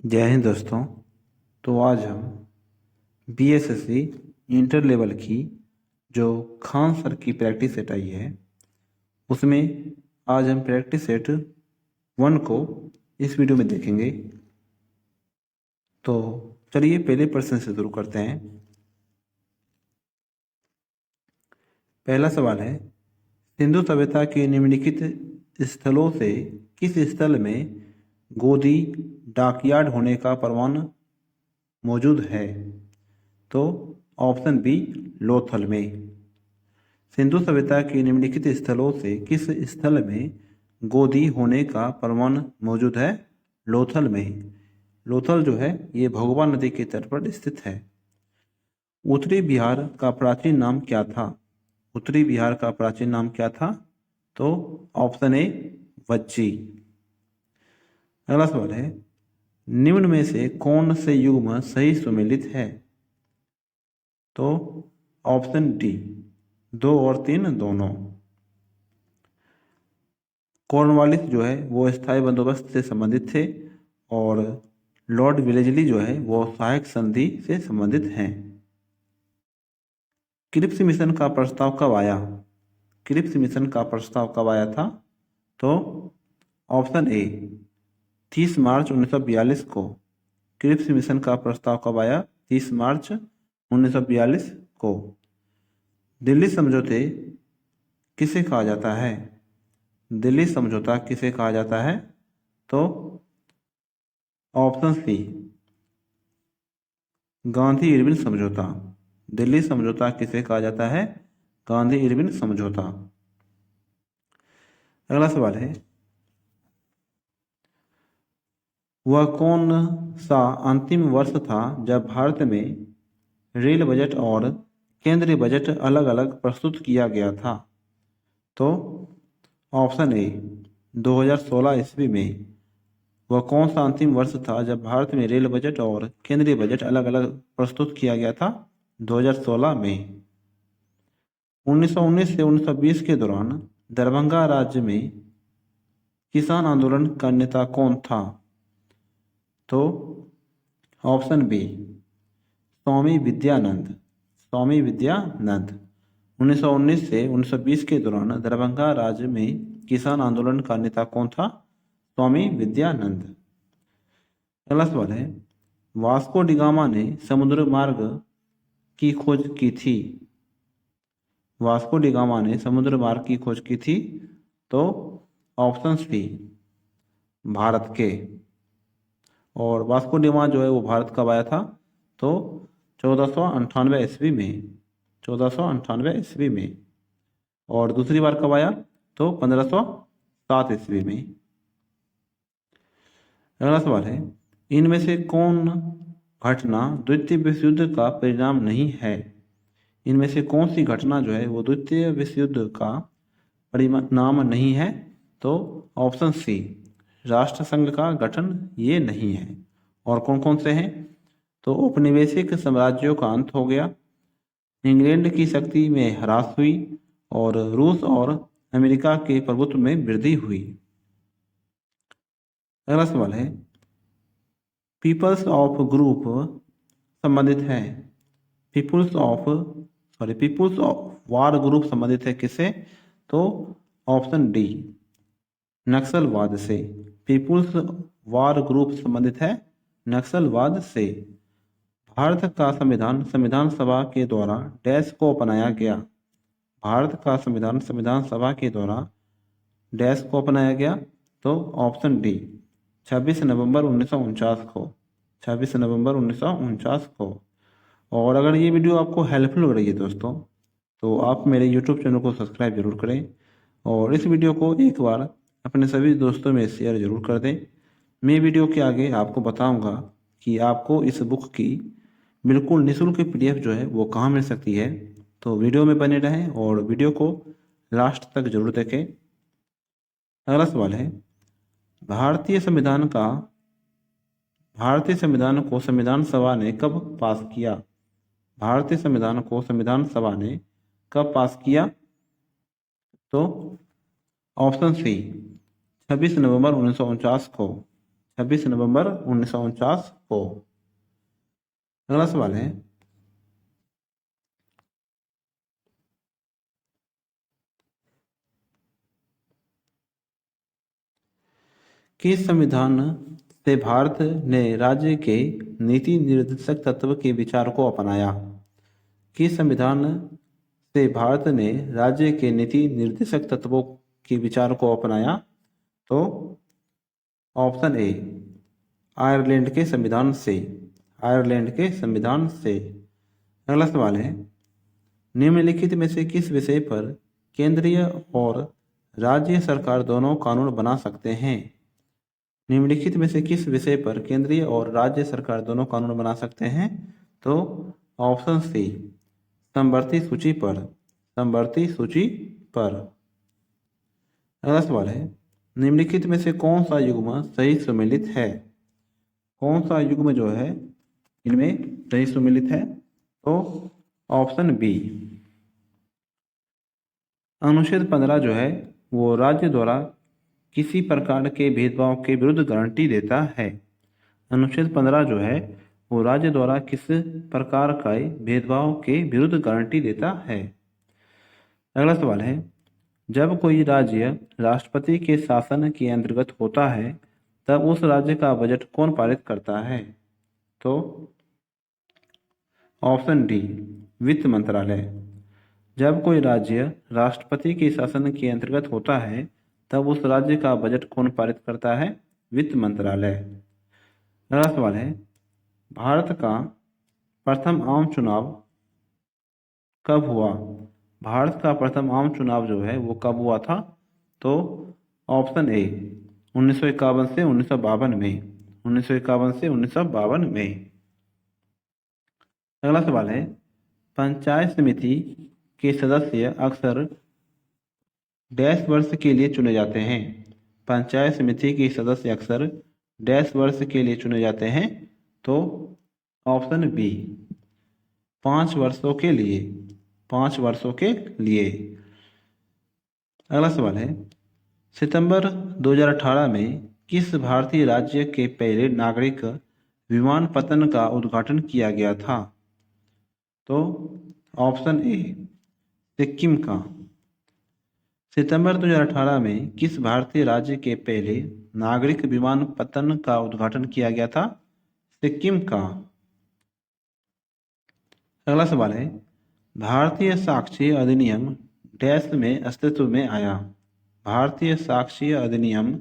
जय हिंद दोस्तों। तो आज हम बीएसएससी इंटर लेवल की जो खान सर की प्रैक्टिस सेट आई है उसमें आज हम प्रैक्टिस सेट 1 को इस वीडियो में देखेंगे। तो चलिए पहले प्रश्न से शुरू करते हैं। पहला सवाल है, सिंधु सभ्यता के निम्नलिखित स्थलों से किस स्थल में गोदी डॉकयार्ड होने का प्रमाण मौजूद है? तो ऑप्शन बी, लोथल में। सिंधु सभ्यता के निम्नलिखित स्थलों से किस स्थल में गोदी होने का प्रमाण मौजूद है? लोथल में। लोथल जो है ये भोगवा नदी के तट पर स्थित है। उत्तरी बिहार का प्राचीन नाम क्या था? उत्तरी बिहार का प्राचीन नाम क्या था? तो ऑप्शन ए, वज्जी। अगला सवाल है, निम्न में से कौन से युग्म सही सुमेलित है? तो ऑप्शन डी, 2 और 3 दोनों। कॉर्नवालिस जो है वो स्थायी बंदोबस्त से संबंधित थे और लॉर्ड विलेजली जो है वो सहायक संधि से संबंधित हैं। क्रिप्स मिशन का प्रस्ताव कब आया? क्रिप्स मिशन का प्रस्ताव कब आया था? तो ऑप्शन ए, 30 मार्च 1942 को। क्रिप्स मिशन का प्रस्ताव कब आया? 30 मार्च 1942 को। दिल्ली समझौते किसे कहा जाता है? दिल्ली समझौता किसे कहा जाता है? तो ऑप्शन सी, गांधी इरविन समझौता। दिल्ली समझौता किसे कहा जाता है? गांधी इरविन समझौता। अगला सवाल है, वह कौन सा अंतिम वर्ष था जब भारत में रेल बजट और केंद्रीय बजट अलग अलग प्रस्तुत किया गया था? तो ऑप्शन ए, 2016 ईस्वी में। वह कौन सा अंतिम वर्ष था जब भारत में रेल बजट और केंद्रीय बजट अलग अलग प्रस्तुत किया गया था? 2016 में। 1919 से 1920 के दौरान दरभंगा राज्य में किसान आंदोलन का नेता कौन था? तो ऑप्शन बी, स्वामी विद्यानंद। स्वामी विद्यानंद। 1919 से 1920 के दौरान दरभंगा राज्य में किसान आंदोलन का नेता कौन था? स्वामी विद्यानंद। अगला सवाल है, वास्को डी गामा ने समुद्र मार्ग की खोज की थी? वास्को डी गामा ने समुद्र मार्ग की खोज की थी? तो ऑप्शन सी, भारत के। और वास्को डी गामा जो है वो भारत कब आया था? तो 1498 ईस्वी में। 1498 ईस्वी में। और दूसरी बार कब आया? तो 1507 ईस्वी में। अगला सवाल है, इनमें से कौन घटना द्वितीय विश्व युद्ध का परिणाम नहीं है? इनमें से कौन सी घटना जो है वो द्वितीय विश्व युद्ध का परिणाम नहीं है? तो ऑप्शन सी, राष्ट्रसंघ का गठन ये नहीं है। और कौन कौन से हैं? तो औपनिवेशिक साम्राज्यों का अंत हो गया, इंग्लैंड की शक्ति में ह्रास हुई और रूस और अमेरिका के प्रभुत्व में वृद्धि हुई। अगला सवाल है, पीपल्स ऑफ ग्रुप संबंधित है पीपुल्स ऑफ वार ग्रुप संबंधित है किससे? तो ऑप्शन डी, नक्सलवाद से। पीपुल्स वार ग्रुप संबंधित है नक्सलवाद से। भारत का संविधान संविधान सभा के द्वारा डैश को अपनाया गया? भारत का संविधान संविधान सभा के द्वारा डैश को अपनाया गया? तो ऑप्शन डी, 26 नवंबर 1949 को। 26 नवंबर 1949 को। और अगर ये वीडियो आपको हेल्पफुल लग रही है दोस्तों, तो आप मेरे यूट्यूब चैनल को सब्सक्राइब जरूर करें और इस वीडियो को एक बार अपने सभी दोस्तों में शेयर जरूर कर दें। मैं वीडियो के आगे आपको बताऊंगा कि आपको इस बुक की बिल्कुल निःशुल्क PDF जो है वो कहाँ मिल सकती है। तो वीडियो में बने रहें और वीडियो को लास्ट तक जरूर देखें। अगला सवाल है, भारतीय संविधान को संविधान सभा ने कब पास किया? भारतीय संविधान को संविधान सभा ने कब पास किया? तो ऑप्शन सी, 26 नवंबर 1949 को। 26 नवंबर 1949 को। अगला सवाल है, किस संविधान से भारत ने राज्य के नीति निर्देशक तत्व के विचार को अपनाया? किस संविधान से भारत ने राज्य के नीति निर्देशक तत्वों के विचार को अपनाया? तो ऑप्शन ए, आयरलैंड के संविधान से। आयरलैंड के संविधान से। अगला सवाल है, निम्नलिखित में से किस विषय पर केंद्रीय और राज्य सरकार दोनों कानून बना सकते हैं? निम्नलिखित में से किस विषय पर केंद्रीय और राज्य सरकार दोनों कानून बना सकते हैं? तो ऑप्शन सी, समवर्ती सूची पर। समवर्ती सूची पर। अगला सवाल है, निम्नलिखित में से कौन सा युग्म सही सुमेलित है? कौन सा युग्म जो है इनमें सही सुमेलित है? तो ऑप्शन बी, अनुच्छेद 15 जो है वो राज्य द्वारा किसी प्रकार के भेदभाव के विरुद्ध गारंटी देता है। अनुच्छेद 15 जो है वो राज्य द्वारा किस प्रकार का भेदभाव के विरुद्ध गारंटी देता है। अगला सवाल है, जब कोई राज्य राष्ट्रपति के शासन के अंतर्गत होता है तब उस राज्य का बजट कौन पारित करता है? तो ऑप्शन डी, वित्त मंत्रालय। जब कोई राज्य राष्ट्रपति के शासन के अंतर्गत होता है तब उस राज्य का बजट कौन पारित करता है? वित्त मंत्रालय। अगला सवाल है, भारत का प्रथम आम चुनाव कब हुआ? भारत का प्रथम आम चुनाव जो है वो कब हुआ था? तो ऑप्शन ए, 1951 से 1952 में। 1951 से 1952 में। अगला सवाल है, पंचायत समिति के सदस्य अक्सर डैश वर्ष के लिए चुने जाते हैं। पंचायत समिति के सदस्य अक्सर डैश वर्ष के लिए चुने जाते हैं। तो ऑप्शन बी, 5 वर्षों के लिए। 5 वर्षों के लिए। अगला सवाल है, सितंबर 2018 में किस भारतीय राज्य के पहले नागरिक विमानपत्तन का उद्घाटन किया गया था? तो ऑप्शन ए, सिक्किम का। सितंबर 2018 में किस भारतीय राज्य के पहले नागरिक विमानपत्तन का उद्घाटन किया गया था? सिक्किम का। अगला सवाल है, भारतीय साक्ष्य अधिनियम डैश में अस्तित्व में आया? भारतीय साक्ष्य अधिनियम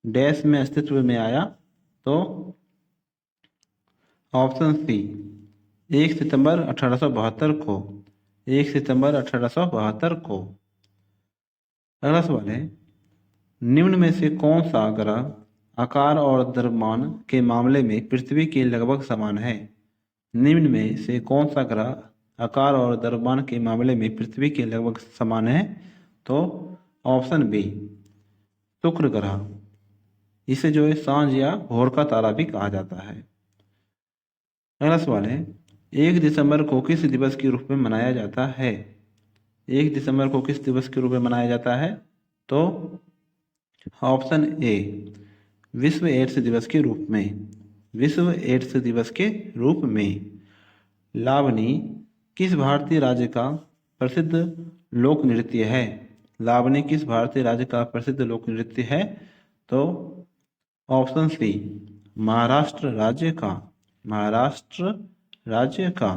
डैश में अस्तित्व में आया? तो ऑप्शन सी, 1 सितंबर 1872 को। 1 सितंबर 1872 को। अगला सवाल है, निम्न में से कौन सा ग्रह आकार और द्रव्यमान के मामले में पृथ्वी के लगभग समान है? निम्न में से कौन सा ग्रह आकार और द्रव्यमान के मामले में पृथ्वी के लगभग समान है? तो ऑप्शन बी, शुक्र ग्रह। इसे जो है सांझ या भोर का तारा भी कहा जाता है। अगला सवाल है, 1 दिसंबर को किस दिवस के रूप में मनाया जाता है? 1 दिसंबर को किस दिवस के रूप में मनाया जाता है? तो ऑप्शन ए, विश्व एड्स दिवस के रूप में। विश्व एड्स दिवस के रूप में। लावनी किस भारतीय राज्य का प्रसिद्ध लोक नृत्य है? लावनी किस भारतीय राज्य का प्रसिद्ध लोक नृत्य है? तो ऑप्शन सी, महाराष्ट्र राज्य का। महाराष्ट्र राज्य का।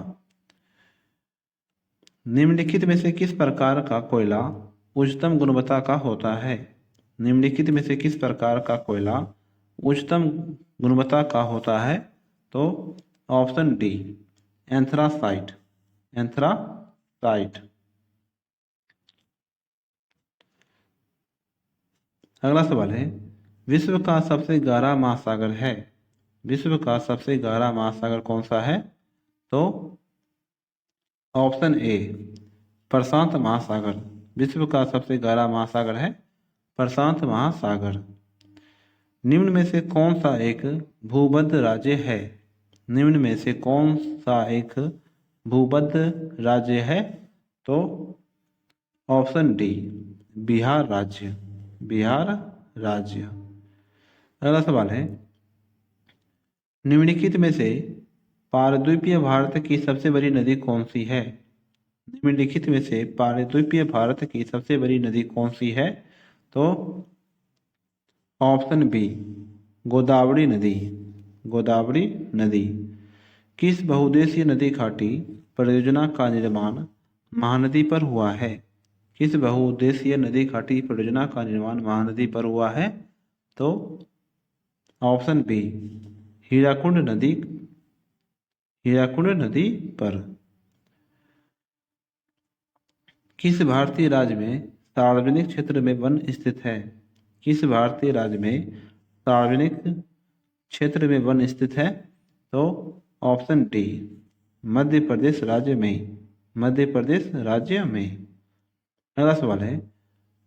निम्नलिखित में से किस प्रकार का कोयला उच्चतम गुणवत्ता का होता है? निम्नलिखित में से किस प्रकार का कोयला उच्चतम गुणवत्ता का होता है? तो ऑप्शन डी, एंथ्रासाइट। एंथ्रासाइट। अगला सवाल है, विश्व का सबसे गहरा महासागर है? विश्व का सबसे गहरा महासागर कौन सा है? तो ऑप्शन ए, प्रशांत महासागर। विश्व का सबसे गहरा महासागर है प्रशांत महासागर। निम्न में से कौन सा एक भूमध्य राज्य है? निम्न में से कौन सा एक भूमध्य राज्य है? तो ऑप्शन डी, बिहार राज्य। बिहार राज्य। अगला सवाल है, निम्नलिखित में से पारद्वीपीय भारत की सबसे बड़ी नदी कौन सी है? निम्नलिखित में से पारद्वीपीय भारत की सबसे बड़ी नदी कौन सी है? तो ऑप्शन बी गोदावरी नदी। गोदावरी नदी। किस बहुउद्देशीय नदी घाटी परियोजना का निर्माण महानदी पर हुआ है? किस बहुउद्देशीय नदी घाटी परियोजना का निर्माण महानदी पर हुआ है? तो ऑप्शन बी हीराकुंड नदी। हीराकुंड नदी पर। किस भारतीय राज्य में सार्वजनिक क्षेत्र में वन स्थित है? किस भारतीय राज्य में सार्वजनिक क्षेत्र में वन स्थित है? तो ऑप्शन डी मध्य प्रदेश राज्य में। मध्य प्रदेश राज्य में। अगला सवाल है,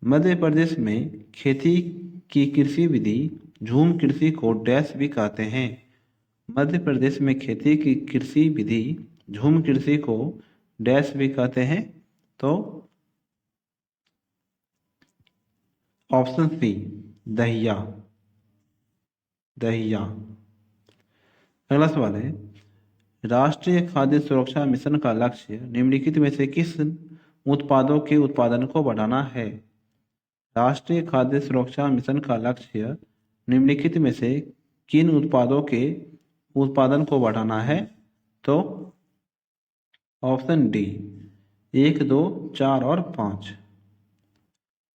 मध्य प्रदेश में खेती की कृषि विधि झूम कृषि को डैश भी कहते हैं? मध्य प्रदेश में खेती की कृषि विधि झूम कृषि को डैश भी कहते हैं? तो ऑप्शन सी दहिया। दहिया। अगला सवाल है, राष्ट्रीय खाद्य सुरक्षा मिशन का लक्ष्य निम्नलिखित में से किस उत्पादों के उत्पादन को बढ़ाना है? राष्ट्रीय खाद्य सुरक्षा मिशन का लक्ष्य निम्नलिखित में से किन उत्पादों के उत्पादन को बढ़ाना है? तो ऑप्शन डी 1, 2, 4 और 5।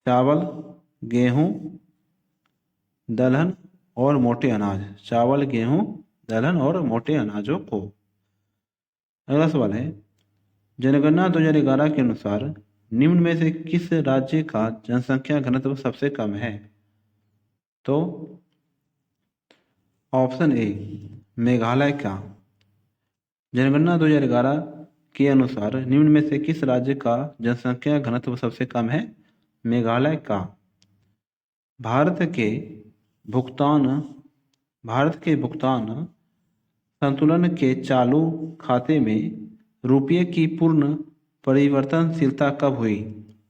चावल, गेहूं, दलहन और मोटे अनाज। चावल, गेहूं, दलहन और मोटे अनाजों को। अगला सवाल है, जनगणना 2011 के अनुसार निम्न में से किस राज्य का जनसंख्या घनत्व सबसे कम है? तो ऑप्शन ए मेघालय का। जनगणना 2011 के अनुसार निम्न में से किस राज्य का जनसंख्या घनत्व सबसे कम है? मेघालय का। भारत के भुगतान संतुलन के चालू खाते में रुपये की पूर्ण परिवर्तनशीलता कब हुई?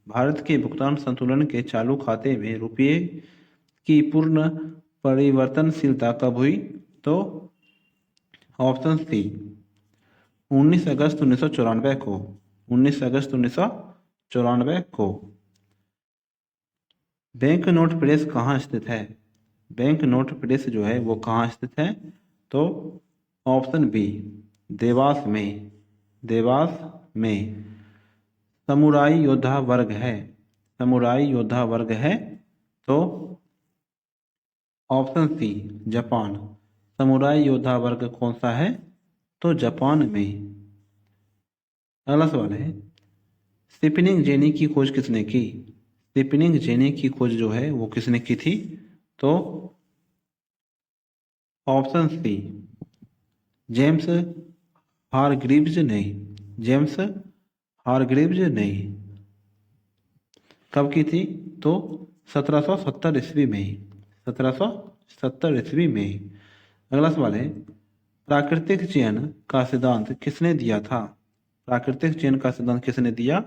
भारत के भुगतान संतुलन के चालू खाते में रुपये की पूर्ण परिवर्तनशीलता कब हुई? तो ऑप्शन सी 19 अगस्त 1994 को। 19 अगस्त 1994 को। बैंक नोट प्रेस कहाँ स्थित है? बैंक नोट प्रेस जो है वो कहाँ स्थित है? तो ऑप्शन बी देवास में। देवास में। समुराई योद्धा वर्ग है। समुराई योद्धा वर्ग है। तो ऑप्शन सी जापान। समुराई योद्धा वर्ग कौन सा है? तो जापान में। अगला सवाल है, स्टीफनिंग जेनी की खोज किसने की? स्टीफनिंग जेनी की खोज जो है वो किसने की थी? तो ऑप्शन सी जेम्स हारग्रीव्स ने। जेम्स हारग्रीव्स ने। कब की थी? तो 1770 ईस्वी में। 1770 ईस्वी में। अगला सवाल है, प्राकृतिक चयन का सिद्धांत किसने दिया था? प्राकृतिक चयन का सिद्धांत किसने दिया?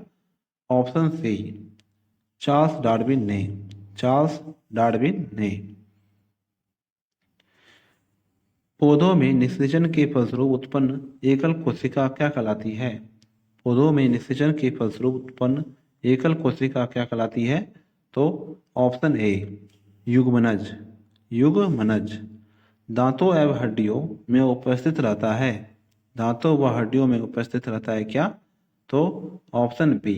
ऑप्शन सी चार्ल्स डार्विन ने। चार्ल्स डार्विन ने। पौधों में निषेचन के फलस्वरूप उत्पन्न एकल कोशिका क्या कहलाती है? पौधों में निषेचन के फलस्वरूप उत्पन्न एकल कोशिका क्या कहलाती है? तो ऑप्शन ए युग्मनज। युग्मनज। दांतों एवं हड्डियों में उपस्थित रहता है। दांतों व हड्डियों में उपस्थित रहता है क्या? तो option B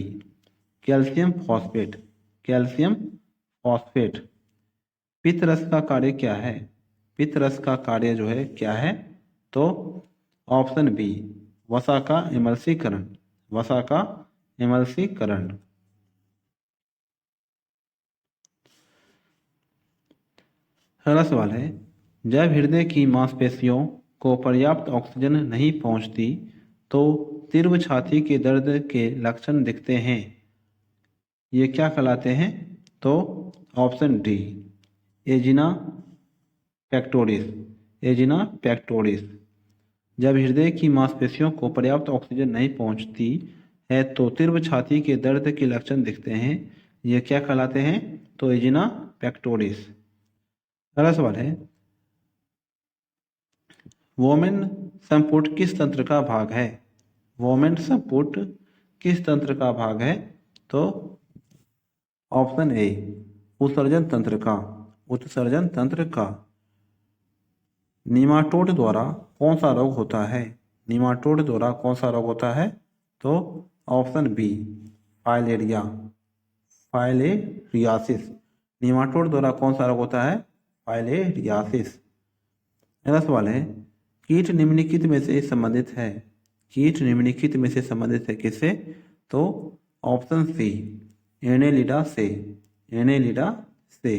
calcium phosphate. Calcium phosphate. पित्त रस का कार्य क्या है? पित्त रस का कार्य जो है क्या है? तो ऑप्शन बी वसा का एमल्सीकरण। वसा का एमल्सीकरण। अगला सवाल है, जब हृदय की मांसपेशियों को पर्याप्त ऑक्सीजन नहीं पहुंचती तो तीव्र छाती के दर्द के लक्षण दिखते हैं, ये क्या कहलाते हैं? तो ऑप्शन डी एजिना पेक्टोरिस। एजिना पेक्टोरिस। जब हृदय की मांसपेशियों को पर्याप्त ऑक्सीजन नहीं पहुंचती है तो तीव्र छाती के दर्द के लक्षण दिखते हैं, ये क्या कहलाते हैं? तो एजिना पेक्टोरिस। अगला सवाल है, वोमेन संपुट किस तंत्र का भाग है? वोमेन संपुट किस तंत्र का भाग है? तो ऑप्शन ए उत्सर्जन तंत्र का। उत्सर्जन तंत्र का। निमाटोड द्वारा कौन सा रोग होता है? निमाटोड द्वारा कौन सा रोग होता है? तो option B filaria, filariasis. Nematode द्वारा कौन सा रोग होता है? फाइलेरियासिस। अगला सवाल है, कीट निम्नलिखित में से संबंधित है। कीट निम्नलिखित में से संबंधित है किससे? तो ऑप्शन सी एनेलिडा से। एनेलिडा से।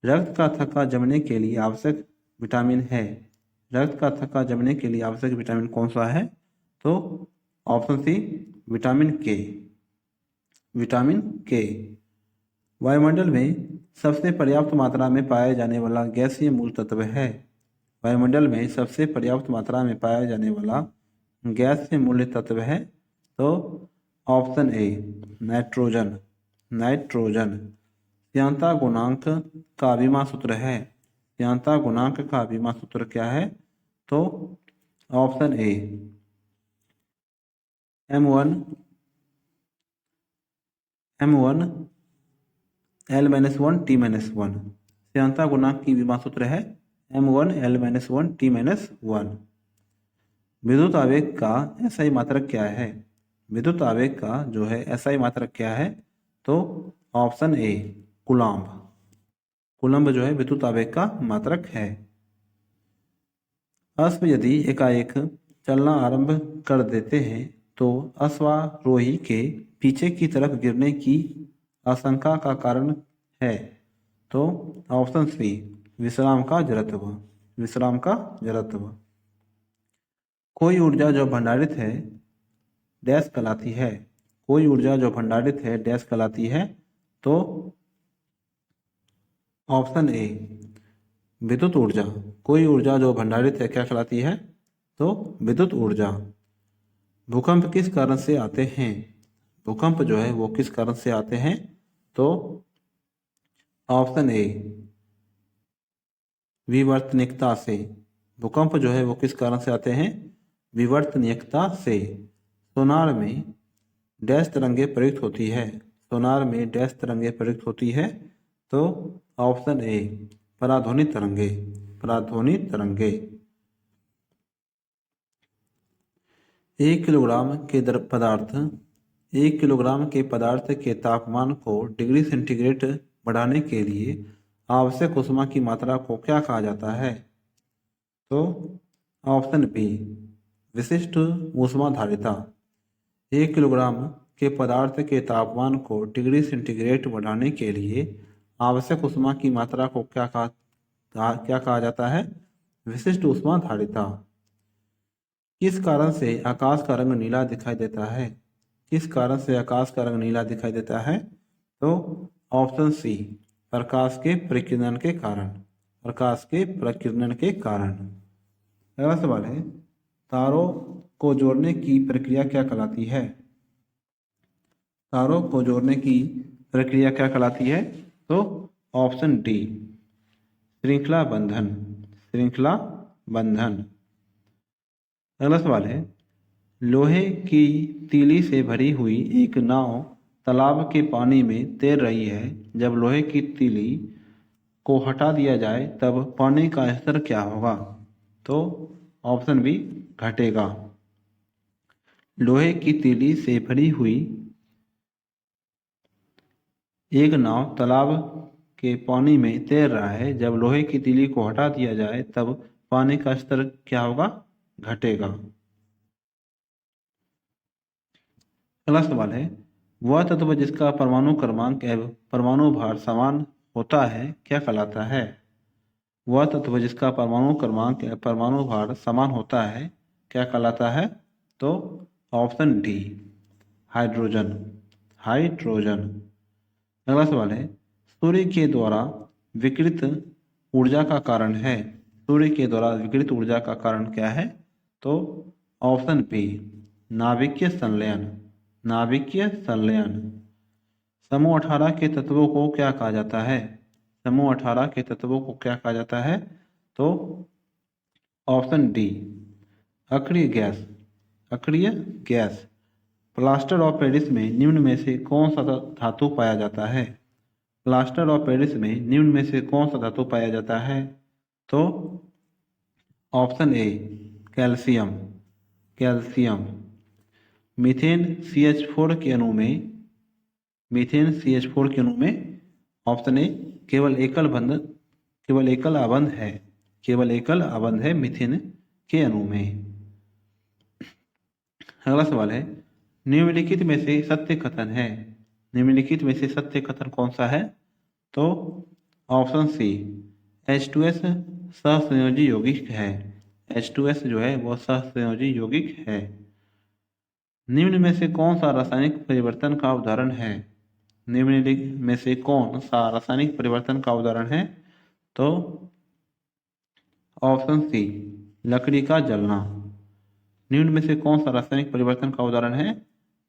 रक्त का थक्का जमने के लिए आवश्यक विटामिन है। रक्त का थक्का जमने के लिए आवश्यक विटामिन कौन सा है? तो ऑप्शन सी विटामिन के। विटामिन के। वायुमंडल में सबसे पर्याप्त मात्रा में पाया जाने वाला गैसीय मूल तत्व है। वायुमंडल में सबसे पर्याप्त मात्रा में पाया जाने वाला गैसीय मूल तत्व है। तो ऑप्शन ए नाइट्रोजन। नाइट्रोजन। श्यानता गुणांक का विमा सूत्र है। श्यानता गुणांक का विमा सूत्र क्या है? तो ऑप्शन ए M1 L-1 T-1। श्यानता गुणांक की विमा सूत्र है M1 L-1 T-1। विद्युत आवेग का SI मात्रक क्या है? विद्युत आवेग का जो है SI मात्रक क्या है? तो ऑप्शन ए कूलम्ब। कूलम्ब जो है विद्युत आवेग का मात्रक है। अश्व यदि एकाएक चलना आरंभ कर देते हैं तो अश्वारोही के पीछे की तरफ गिरने की आशंका का कारण है। तो ऑप्शन सी विश्राम का जड़त्व। विश्राम का जड़त्व। कोई ऊर्जा जो भंडारित है डैश कहलाती है। कोई ऊर्जा जो भंडारित है डैश कहलाती है। तो ऑप्शन ए विद्युत ऊर्जा। कोई ऊर्जा जो भंडारित है क्या कहलाती है? तो विद्युत ऊर्जा। भूकंप किस कारण से आते हैं? भूकंप जो है वो किस कारण से आते हैं? तो ऑप्शन ए विवर्तनिकता से। भूकंप जो है वो किस कारण से आते हैं? विवर्तनिकता से। सोनार में डैश तरंगे प्रयुक्त होती है। सोनार में डैश तरंगे प्रयुक्त होती है। तो ऑप्शन ए पराध्वनित तरंगे। पराध्वनित तरंगे। 1 किलोग्राम के पदार्थ 1 किलोग्राम के पदार्थ के तापमान को डिग्री सेंटीग्रेड बढ़ाने के लिए आवश्यक ऊष्मा की मात्रा को क्या कहा जाता है? तो ऑप्शन बी विशिष्ट ऊष्माधारिता। 1 किलोग्राम के पदार्थ के तापमान को डिग्री सेंटीग्रेड बढ़ाने के लिए आवश्यक ऊष्मा की मात्रा को क्या कहा जाता है? विशिष्ट ऊष्माधारिता। किस कारण से आकाश का रंग नीला दिखाई देता है? किस कारण से आकाश का रंग नीला दिखाई देता है? तो ऑप्शन सी प्रकाश के प्रकीर्णन के कारण। प्रकाश के प्रकीर्णन के कारण। अगला सवाल है, तारों को जोड़ने की प्रक्रिया क्या कहलाती है? तारों को जोड़ने की प्रक्रिया क्या कहलाती है? तो ऑप्शन डी श्रृंखला बंधन। श्रृंखला बंधन। अगला सवाल है, लोहे की तीली से भरी हुई एक नाव तालाब के पानी में तैर रही है। जब लोहे की तीली को हटा दिया जाए तब पानी का स्तर क्या होगा? तो ऑप्शन बी घटेगा। लोहे की तीली से भरी हुई एक नाव तालाब के पानी में तैर रहा है। जब लोहे की तीली को हटा दिया जाए तब पानी का स्तर क्या होगा? घटेगा। अगला सवाल है, वह तत्व जिसका परमाणु क्रमांक एवं परमाणु भार समान होता है क्या कहलाता है? वह तत्व जिसका परमाणु क्रमांक एवं परमाणु भार समान होता है क्या कहलाता है? तो ऑप्शन डी हाइड्रोजन। हाइड्रोजन। अगला सवाल है, सूर्य के द्वारा विकिरित ऊर्जा का कारण है। सूर्य के द्वारा विकिरित ऊर्जा का कारण क्या है? तो ऑप्शन बी नाभिकीय संलयन। नाभिकीय संलयन। समूह 18 के तत्वों को क्या कहा जाता है? समूह 18 के तत्वों को क्या कहा जाता है? तो ऑप्शन डी अक्रिय गैस। अक्रिय गैस। प्लास्टर ऑफ पेरिस में निम्न में से कौन सा धातु पाया जाता है? प्लास्टर ऑफ पेरिस में निम्न में से कौन सा धातु पाया जाता है? तो ऑप्शन ए कैल्शियम। कैल्शियम। मीथेन CH4 के अणु में मीथेन CH4 के अणु में ऑप्शन ए केवल एकल आबंध है। केवल एकल आबंध है मीथेन के अणु में। अगला सवाल है निम्नलिखित में से सत्य कथन है। निम्नलिखित में से सत्य कथन कौन सा है? तो ऑप्शन सी H2S सहसंयोजी यौगिक है। H2S जो है वो सहसंयोजी यौगिक है। निम्न में से कौन सा रासायनिक परिवर्तन का उदाहरण है? निम्नलिखित में से कौन सा रासायनिक परिवर्तन का उदाहरण है? तो ऑप्शन सी लकड़ी का जलना। निम्न में से कौन सा रासायनिक परिवर्तन का उदाहरण है?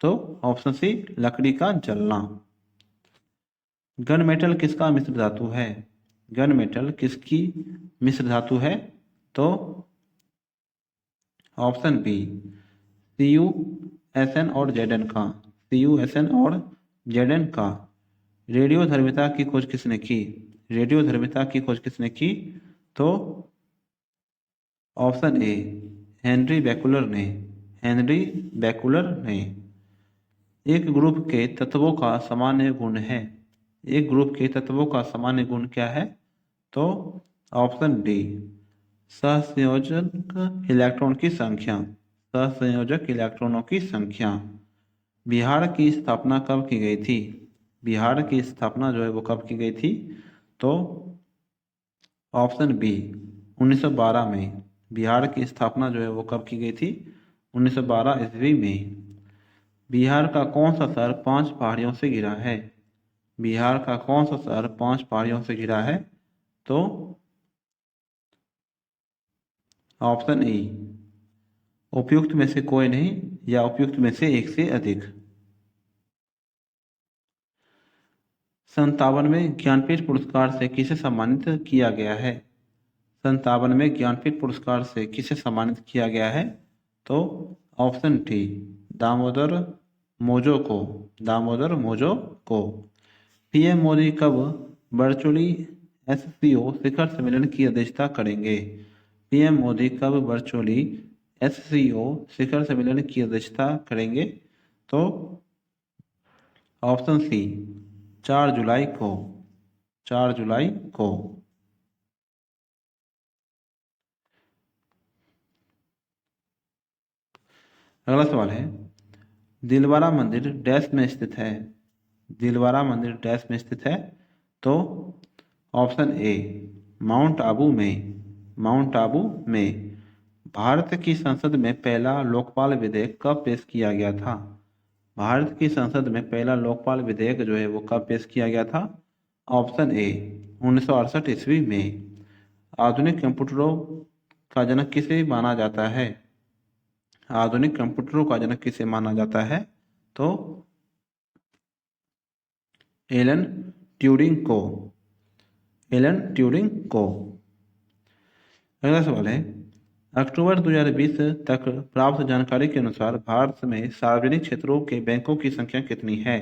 तो ऑप्शन सी लकड़ी का जलना। गन मेटल किसका मिश्र धातु है? गन मेटल किसकी मिश्र धातु है? तो ऑप्शन बी CuSN और Zn का। CuSN और Zn का। रेडियोधर्मिता की खोज किसने की? रेडियोधर्मिता की खोज किसने की? तो ऑप्शन ए हेनरी बैकुलर ने। हेनरी बैकुलर ने। एक ग्रुप के तत्वों का सामान्य गुण है। एक ग्रुप के तत्वों का सामान्य गुण क्या है? तो ऑप्शन डी सहसंयोजक इलेक्ट्रॉन की संख्या। सहसंयोजक इलेक्ट्रॉनों की संख्या। बिहार की स्थापना कब की गई थी? बिहार की स्थापना जो है वो कब की गई थी? तो ऑप्शन बी 1912 में। बिहार की स्थापना जो है वो कब की गई थी? 1912 ईस्वी में। बिहार का कौन सा शहर 5 पहाड़ियों से घिरा है? बिहार का कौन सा शहर 5 पहाड़ियों से घिरा है? तो ऑप्शन ए उपयुक्त में से कोई नहीं या उपयुक्त में से एक से अधिक। 57 में ज्ञानपीठ पुरस्कार से किसे सम्मानित किया गया है? 57 में ज्ञानपीठ पुरस्कार से किसे सम्मानित किया गया है? तो ऑप्शन डी दामोदर मोजो को। दामोदर मोजो को। PM मोदी कब वर्चुअली SCO शिखर सम्मेलन की अध्यक्षता करेंगे? PM मोदी कब वर्चुअली SCO शिखर सम्मेलन की अध्यक्षता करेंगे? तो ऑप्शन सी 4 जुलाई को। 4 जुलाई को। अगला सवाल है दिलवारा मंदिर डैश में स्थित है? दिलवारा मंदिर डैश में स्थित है? तो ऑप्शन ए माउंट आबू में। माउंट आबू में। भारत की संसद में पहला लोकपाल विधेयक कब पेश किया गया था? भारत की संसद में पहला लोकपाल विधेयक जो है वो कब पेश किया गया था? ऑप्शन ए 1968 ईस्वी में। आधुनिक कंप्यूटरों का जनक किसे माना जाता है? आधुनिक कंप्यूटरों का जनक किसे माना जाता है? तो एलन ट्यूरिंग को। एलन ट्यूरिंग को। अगला सवाल है अक्टूबर 2020 तक प्राप्त जानकारी के अनुसार भारत में सार्वजनिक क्षेत्रों के बैंकों की संख्या कितनी है?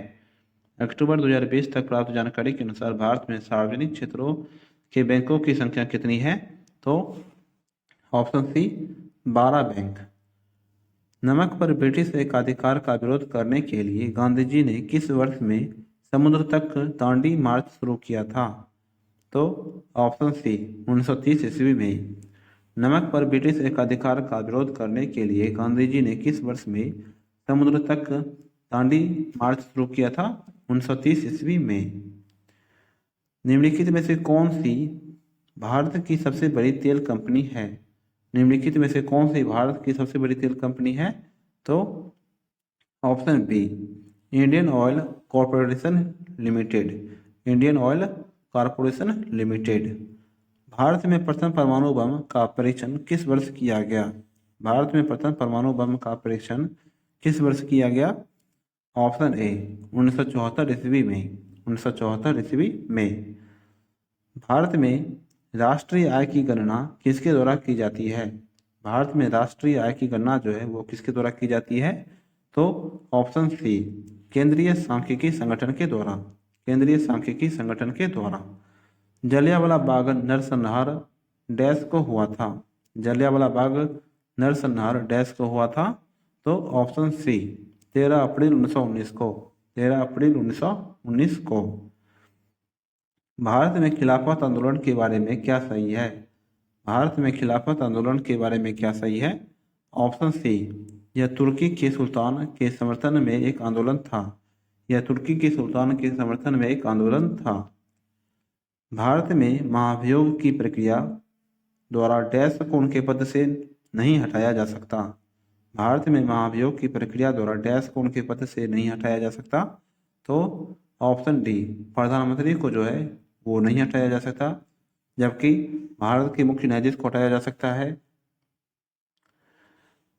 अक्टूबर 2020 तक प्राप्त जानकारी के अनुसार भारत में सार्वजनिक क्षेत्रों के बैंकों की संख्या कितनी है? तो ऑप्शन सी 12 बैंक। नमक पर ब्रिटिश एकाधिकार का विरोध करने के लिए गांधी जी ने किस वर्ष में समुद्र तक दांडी मार्च शुरू किया था? तो ऑप्शन सी 1930 ईस्वी में। नमक पर ब्रिटिश एकाधिकार का विरोध करने के लिए गांधी जी ने किस वर्ष में समुद्र तक दांडी मार्च शुरू किया था? 1930 ईस्वी में। निम्नलिखित में से कौन सी भारत की सबसे बड़ी तेल कंपनी है? निम्नलिखित में से कौन सी भारत की सबसे बड़ी तेल कंपनी है? तो option B Indian Oil Corporation Limited. Indian Oil Corporation Limited. Bharat में प्रथम परमाणु बम का परीक्षण किस वर्ष किया गया? भारत में प्रथम परमाणु बम का परीक्षण किस वर्ष किया गया? ऑप्शन ए 1974 ईस्वी में। 1974 ईस्वी में। भारत में राष्ट्रीय आय की गणना किसके द्वारा की जाती है? भारत में राष्ट्रीय आय की गणना जो है वो किसके द्वारा की जाती है? तो ऑप्शन सी, केंद्रीय सांख्यिकी संगठन के द्वारा। केंद्रीय सांख्यिकी संगठन के द्वारा। जलियांवाला बाग नरसंहार डैश को हुआ था? जलियांवाला बाग नरसंहार डैश को हुआ था? तो ऑप्शन सी, 13 अप्रैल 1919 को। 13 अप्रैल 1919 को। भारत में खिलाफत आंदोलन के बारे में क्या सही है? भारत में खिलाफत आंदोलन के बारे में क्या सही है? ऑप्शन सी, यह तुर्की के सुल्तान के समर्थन में एक आंदोलन था। यह तुर्की के सुल्तान के समर्थन में एक आंदोलन था। भारत में महाभियोग की प्रक्रिया द्वारा डैश को उनके पद से नहीं हटाया जा सकता। भारत में महाभियोग की प्रक्रिया द्वारा डैश को उनके पद से नहीं हटाया जा सकता। तो ऑप्शन डी, प्रधानमंत्री को जो है वो नहीं हटाया जा सकता, जबकि भारत के मुख्य न्यायाधीश को हटाया जा सकता है,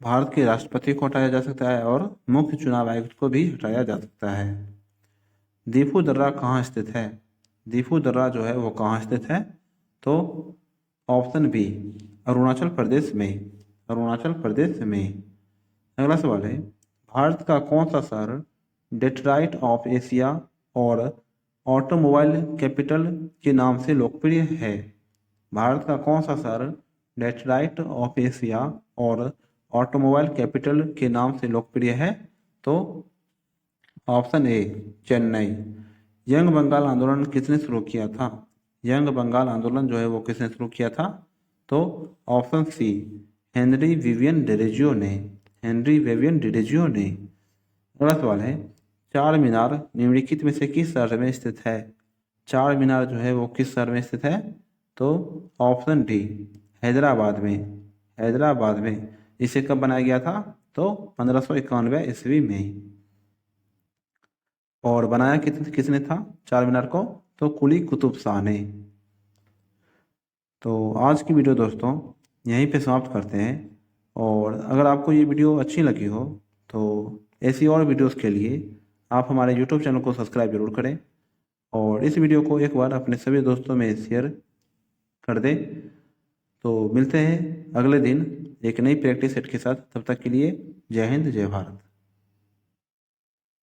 भारत के राष्ट्रपति को हटाया जा सकता है और मुख्य चुनाव आयुक्त को भी हटाया जा सकता है। दीफू दर्रा कहाँ स्थित है? दीफू दर्रा जो है वो कहाँ स्थित है? तो ऑप्शन बी, अरुणाचल प्रदेश में। अरुणाचल प्रदेश में। अगला सवाल है, भारत का कौन सा शहर डेट्रॉइट ऑफ एशिया और ऑटोमोबाइल कैपिटल के नाम से लोकप्रिय है? भारत का कौन सा शहर डेट्रॉइट ऑफ एशिया और ऑटोमोबाइल कैपिटल के नाम से लोकप्रिय है? तो option A, Chennai. Young Bengal आंदोलन किसने शुरू किया था? यंग बंगाल आंदोलन जो है वो किसने शुरू किया था? तो ऑप्शन सी, हेनरी विवियन डिरेजियो ने। हेनरी विवियन डिरेजियो ने। अगला सवाल है, चार मीनार निम्नलिखित में से किस शहर में स्थित है? चार मीनार जो है वो किस शहर में स्थित है? तो ऑप्शन डी, हैदराबाद में। हैदराबाद में। इसे कब बनाया गया था? तो 1591 ईस्वी में। और बनाया किसने था चार मीनार को? तो कुली कुतुब शाह ने। तो आज की वीडियो दोस्तों यहीं पे समाप्त करते हैं। और अगर आपको ये वीडियो अच्छी लगी हो तो ऐसी और वीडियोस के लिए आप हमारे यूट्यूब चैनल को सब्सक्राइब जरूर करें और इस वीडियो को एक बार अपने सभी दोस्तों में शेयर कर दें। तो मिलते हैं अगले दिन एक नई प्रैक्टिस सेट के साथ। तब तक के लिए जय हिंद, जय भारत।